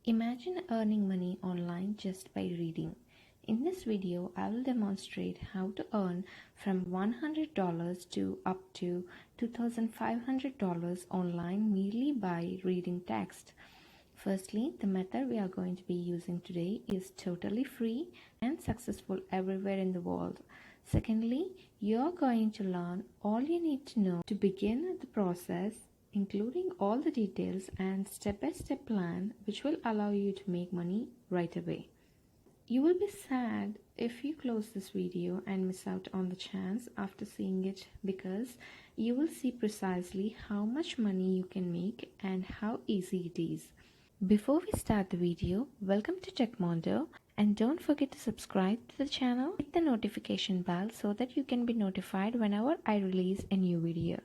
Imagine earning money online just by reading. In this video, I will demonstrate how to earn from $100 to up to $2,500 online merely by reading text. Firstly, the method we are going to be using today is totally free and successful everywhere in the world. Secondly, you're going to learn all you need to know to begin the process, including all the details and step-by-step plan which will allow you to make money right away. You will be sad if you close this video and miss out on the chance after seeing it, because you will see precisely how much money you can make and how easy it is. Before we start the video, welcome to Mondo, and don't forget to subscribe to the channel. Hit the notification bell so that you can be notified whenever I release a new video.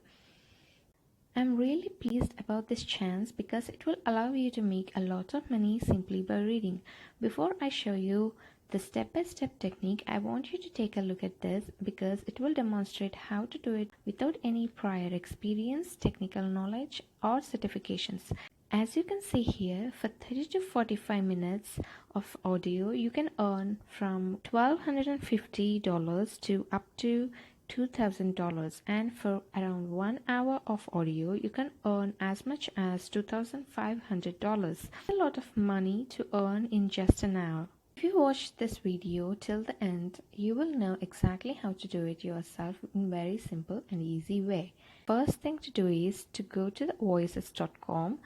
I'm really pleased about this chance because it will allow you to make a lot of money simply by reading. Before I show you the step-by-step technique, I want you to take a look at this because it will demonstrate how to do it without any prior experience, technical knowledge, or certifications. As you can see here, for 30 to 45 minutes of audio, you can earn from $1,250 to up to $2,000, and for around 1 hour of audio you can earn as much as $2,500. A lot of money to earn in just an hour. If you watch this video till the end, you will know exactly how to do it yourself in very simple and easy way. First thing to do is to go to the voices.com.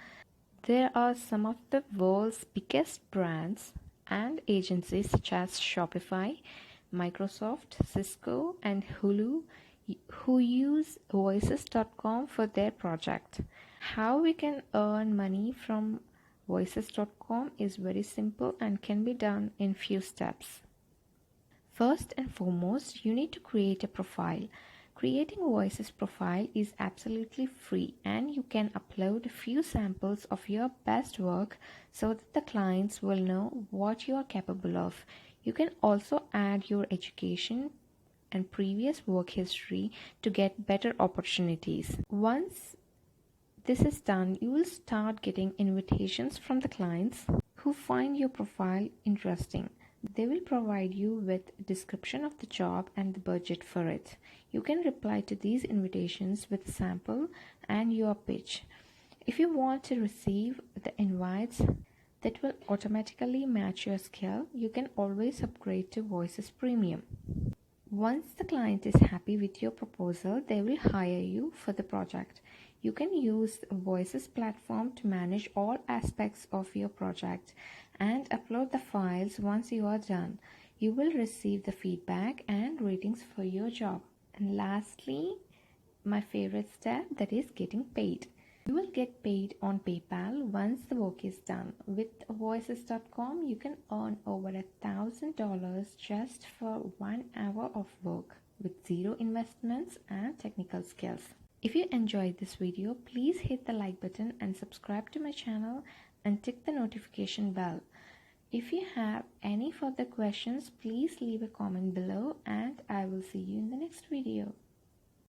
There are some of the world's biggest brands and agencies such as Shopify, Microsoft, Cisco, and Hulu who use voices.com for their project. How we can earn money from voices.com is very simple and can be done in few steps. First and foremost, you need to create a profile. Creating a Voices profile is absolutely free, and you can upload a few samples of your best work so that the clients will know what you are capable of. You can also add your education and previous work history to get better opportunities. Once this is done, you will start getting invitations from the clients who find your profile interesting. They will provide you with a description of the job and the budget for it. You can reply to these invitations with a sample and your pitch. If you want to receive the invites that will automatically match your skill, you can always upgrade to Voices Premium. Once the client is happy with your proposal, they will hire you for the project. You can use the Voices platform to manage all aspects of your project and upload the files. Once you are done, you will receive the feedback and ratings for your job. And lastly, my favorite step, that is getting paid. You will get paid on PayPal once the work is done. With voices.com, you can earn over $1,000 just for 1 hour of work with zero investments and technical skills. If you enjoyed this video, please hit the like button and subscribe to my channel and tick the notification bell. If you have any further questions, please leave a comment below, and I will see you in the next video.